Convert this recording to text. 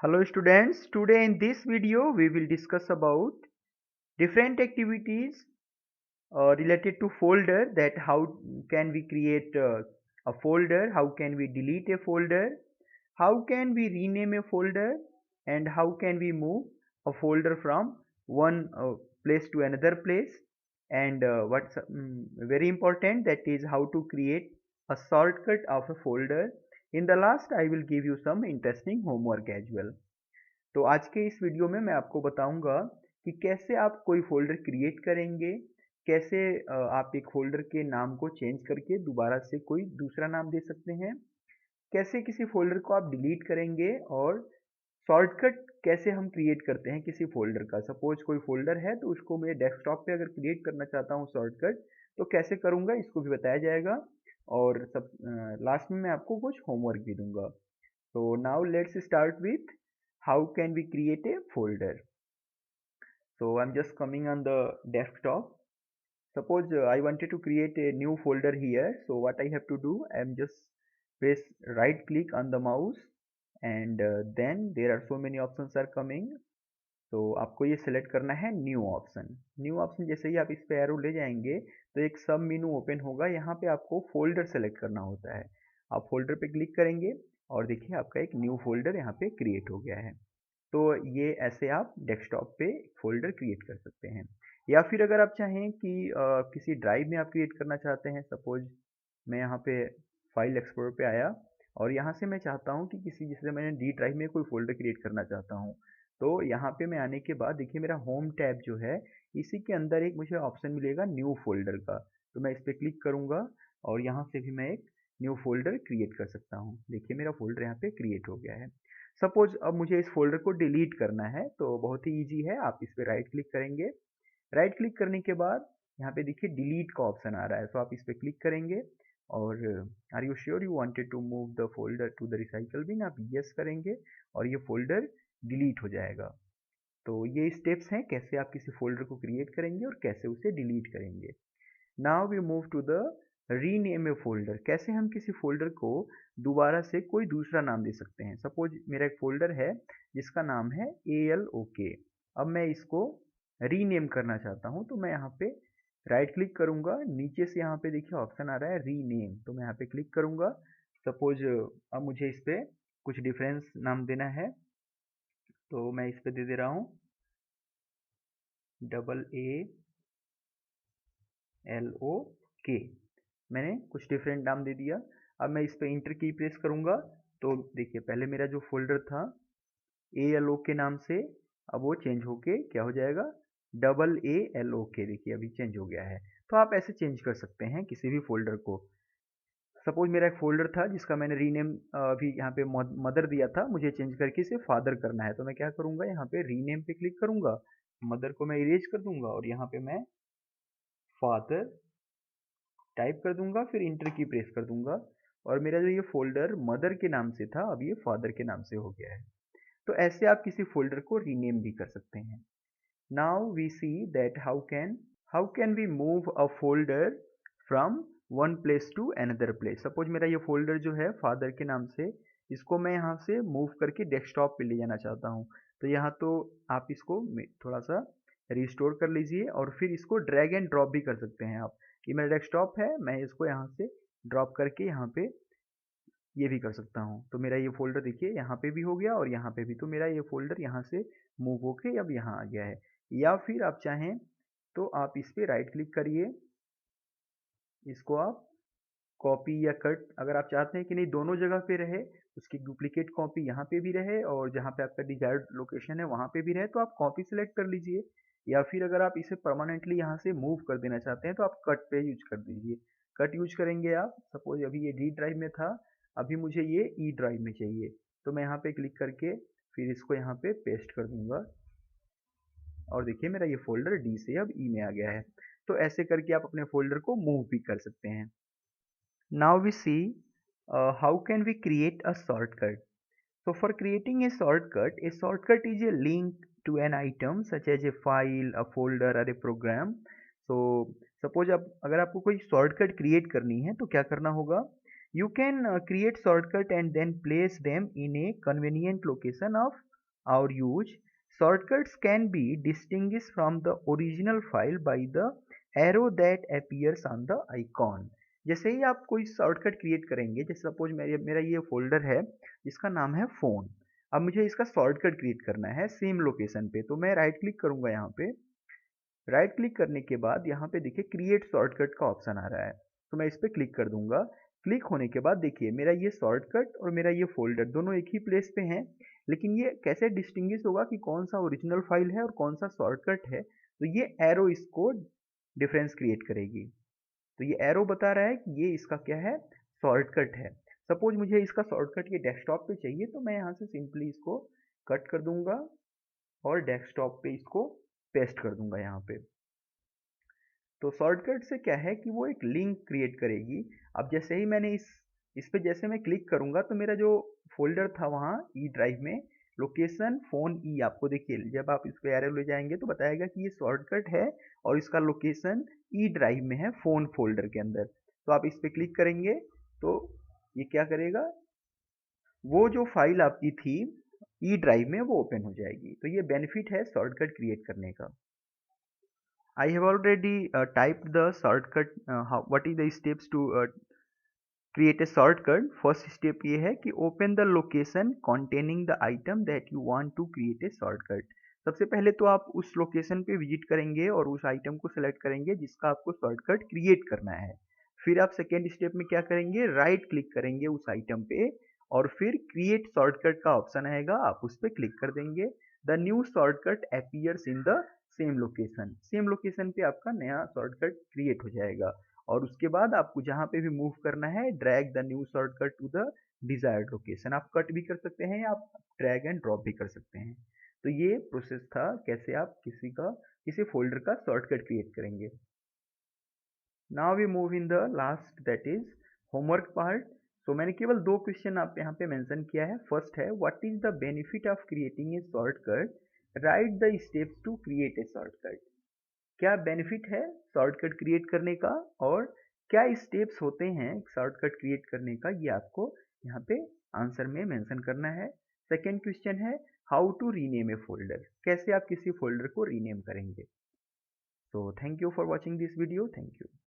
Hello students, today in this video we will discuss about different activities related to folder, that how can we create a folder, how can we delete a folder, how can we rename a folder, and how can we move a folder from one place to another place, and what's very important, that is how to create a shortcut of a folder. In the last I will give you some interesting homework as well. तो आज के इस video में मैं आपको बताऊंगा कि कैसे आप कोई फोल्डर क्रिएट करेंगे, कैसे आप एक फोल्डर के नाम को चेंज करके दोबारा से कोई दूसरा नाम दे सकते हैं, कैसे किसी फोल्डर को आप डिलीट करेंगे, और शॉर्टकट कैसे हम क्रिएट करते हैं किसी फोल्डर का। सपोज कोई फोल्डर है तो उसको मैं डेस्कटॉप पे अगर क्रिएट करना चाहता हूँ शॉर्टकट, तो कैसे करूँगा इसको भी बताया जाएगा। और सब लास्ट में मैं आपको कुछ होमवर्क भी दूंगा। तो now let's start with how can we create a folder. So I'm just coming on the desktop. Suppose I wanted to create a new folder here. So what I have to do, I'm just press right click on the mouse, and then there are so many options are coming. तो आपको ये select करना है new option. New option जैसे ही आप इस पे arrow ले जाएंगे तो एक सब मेनू ओपन होगा। यहाँ पे आपको फोल्डर सेलेक्ट करना होता है। आप फोल्डर पे क्लिक करेंगे और देखिए आपका एक न्यू फोल्डर यहाँ पे क्रिएट हो गया है। तो ये ऐसे आप डेस्कटॉप पे फोल्डर क्रिएट कर सकते हैं। या फिर अगर आप चाहें कि किसी ड्राइव में आप क्रिएट करना चाहते हैं, सपोज मैं यहाँ पे फाइल एक्सप्लोरर पे आया और यहाँ से मैं चाहता हूँ कि किसी, जैसे मैंने डी ड्राइव में कोई फोल्डर क्रिएट करना चाहता हूँ, तो यहाँ पे मैं आने के बाद देखिए मेरा होम टैब जो है, इसी के अंदर एक मुझे ऑप्शन मिलेगा न्यू फोल्डर का। तो मैं इस पर क्लिक करूँगा और यहाँ से भी मैं एक न्यू फोल्डर क्रिएट कर सकता हूँ। देखिए मेरा फोल्डर यहाँ पे क्रिएट हो गया है। सपोज अब मुझे इस फोल्डर को डिलीट करना है, तो बहुत ही ईजी है। आप इस पर राइट क्लिक करेंगे। राइट क्लिक करने के बाद यहाँ पे देखिए डिलीट का ऑप्शन आ रहा है, तो आप इस पर क्लिक करेंगे और are you sure you wanted to move the folder to the recycle bin, आप यस करेंगे और ये फोल्डर डिलीट हो जाएगा। तो ये स्टेप्स हैं कैसे आप किसी फोल्डर को क्रिएट करेंगे और कैसे उसे डिलीट करेंगे। Now we move to the rename a folder. कैसे हम किसी फोल्डर को दोबारा से कोई दूसरा नाम दे सकते हैं। सपोज मेरा एक फोल्डर है जिसका नाम है ALOK। अब मैं इसको रीनेम करना चाहता हूं, तो मैं यहाँ पे राइट क्लिक करूंगा। नीचे से यहाँ पे देखिए ऑप्शन आ रहा है रीनेम, तो मैं यहाँ पे क्लिक करूंगा। सपोज अब मुझे इस पे कुछ डिफरेंस नाम देना है, तो मैं इस पे दे दे रहा हूँ AALOK। मैंने कुछ डिफरेंट नाम दे दिया। अब मैं इस पे इंटर की प्रेस करूंगा, तो देखिए पहले मेरा जो फोल्डर था ALOK के नाम से, अब वो चेंज होके क्या हो जाएगा, AALOK। देखिए अभी चेंज हो गया है। तो आप ऐसे चेंज कर सकते हैं किसी भी फोल्डर को। सपोज मेरा एक फोल्डर था जिसका मैंने रीनेम अभी यहाँ पे मदर दिया था, मुझे चेंज करके इसे फादर करना है, तो मैं क्या करूंगा, यहाँ पे रीनेम पे क्लिक करूंगा, मदर को मैं इरेज कर दूंगा और यहाँ पे मैं फादर टाइप कर दूंगा, फिर इंटर की प्रेस कर दूंगा, और मेरा जो ये फोल्डर मदर के नाम से था अब ये फादर के नाम से हो गया है। तो ऐसे आप किसी फोल्डर को रीनेम भी कर सकते हैं। Now we see that how can we move a folder from one place to another place. Suppose मेरा ये फोल्डर जो है फादर के नाम से, इसको मैं यहाँ से मूव करके डेस्कटॉप पे ले जाना चाहता हूँ। तो यहाँ तो आप इसको थोड़ा सा रिस्टोर कर लीजिए और फिर इसको ड्रैग एंड ड्रॉप भी कर सकते हैं आप। ये मेरा डेस्कटॉप है, मैं इसको यहाँ से ड्रॉप करके यहाँ पे ये भी कर सकता हूँ। तो मेरा ये फोल्डर देखिए यहाँ पे भी हो गया और यहाँ पे भी, तो मेरा ये फोल्डर यहाँ से मूव होके अब यहाँ आ गया है। या फिर आप चाहें तो आप इस पे राइट क्लिक करिए, इसको आप कॉपी या कट, अगर आप चाहते हैं कि नहीं दोनों जगह पे रहे, उसकी डुप्लीकेट कॉपी यहाँ पे भी रहे और जहाँ पे आपका डिजायर्ड लोकेशन है वहाँ पे भी रहे, तो आप कॉपी सेलेक्ट कर लीजिए। या फिर अगर आप इसे परमानेंटली यहाँ से मूव कर देना चाहते हैं तो आप कट पे यूज कर दीजिए। कट यूज करेंगे आप, सपोज अभी ये डी ड्राइव में था, अभी मुझे ये ई ड्राइव में चाहिए, तो मैं यहाँ पे क्लिक करके फिर इसको यहाँ पे पेस्ट कर दूंगा और देखिए मेरा ये फोल्डर डी से अब ई में आ गया है। तो ऐसे करके आप अपने फोल्डर को मूव भी कर सकते हैं। Now we see how can we create a shortcut. So for creating a shortcut is a link to an item such as a file, a folder or a program. So suppose आप, अगर आपको कोई shortcut create करनी है तो क्या करना होगा, You can create shortcut and then place them in a convenient location of our use. Shortcuts can be distinguished from the original file by the arrow that appears on the icon. जैसे ही आप कोई shortcut create करेंगे, जैसे suppose मेरा ये folder है जिसका नाम है फोन। अब मुझे इसका शॉर्टकट क्रिएट करना है सेम लोकेशन पे, तो मैं राइट क्लिक करूंगा यहाँ पे। राइट क्लिक करने के बाद यहाँ पे देखिए क्रिएट शॉर्टकट का ऑप्शन आ रहा है, तो मैं इस पर क्लिक कर दूंगा। क्लिक होने के बाद देखिए मेरा ये शॉर्टकट और मेरा ये फोल्डर दोनों एक ही प्लेस पे हैं, लेकिन ये कैसे डिस्टिंग्विश होगा कि कौन सा ओरिजिनल फाइल है और कौन सा शॉर्टकट है, तो ये एरो इसको डिफरेंस क्रिएट करेगी। तो ये एरो बता रहा है कि ये इसका क्या है, शॉर्टकट है। सपोज मुझे इसका शॉर्टकट ये डेस्कटॉप पे चाहिए, तो मैं यहाँ से सिंपली इसको कट कर दूंगा और डेस्कटॉप पे इसको पेस्ट कर दूंगा यहाँ पे। तो शॉर्टकट से क्या है कि वो एक लिंक क्रिएट करेगी। अब जैसे ही मैंने इस पे जैसे मैं क्लिक करूंगा तो मेरा जो फोल्डर था वहाँ ई ड्राइव में लोकेशन फोन ई, आपको देखिए जब आप इस पे एरो ले जाएंगे तो बताएगा कि ये शॉर्टकट है और इसका लोकेशन ई ड्राइव में है फोन फोल्डर के अंदर। तो आप इस पे क्लिक करेंगे तो ये क्या करेगा, वो जो फाइल आपकी थी ई ड्राइव में वो ओपन हो जाएगी। तो ये बेनिफिट है शॉर्टकट क्रिएट करने का। I have already typed the shortcut. What is the steps to create a shortcut? First step ये है कि open the location containing the item that you want to create a shortcut. सबसे पहले तो आप उस लोकेशन पे विजिट करेंगे और उस आइटम को सिलेक्ट करेंगे जिसका आपको शॉर्टकट क्रिएट करना है। फिर आप सेकेंड स्टेप में क्या करेंगे, राइट क्लिक करेंगे उस आइटम पे और फिर क्रिएट शॉर्टकट का ऑप्शन आएगा, आप उस पर क्लिक कर देंगे। The new shortcut appears in the same location. Same location पे आपका नया शॉर्टकट क्रिएट हो जाएगा और उसके बाद आपको जहाँ पे भी मूव करना है drag the new shortcut to the desired location. आप कट भी कर सकते हैं या आप ड्रैग एंड ड्रॉप भी कर सकते हैं। तो ये प्रोसेस था कैसे आप किसी फोल्डर का शॉर्टकट क्रिएट करेंगे। Now we move in the last that is homework part. तो मैंने केवल दो क्वेश्चन आप यहाँ पे मेंशन किया है। फर्स्ट है what is the benefit of creating a shortcut, write the steps to create a shortcut. क्या बेनिफिट है शॉर्टकट क्रिएट करने का और क्या स्टेप्स होते हैं शॉर्टकट क्रिएट करने का, ये आपको यहाँ पे आंसर में मेंशन करना है। सेकेंड क्वेश्चन है how to rename a folder, कैसे आप किसी फोल्डर को रीनेम करेंगे। तो thank you for watching this video, thank you.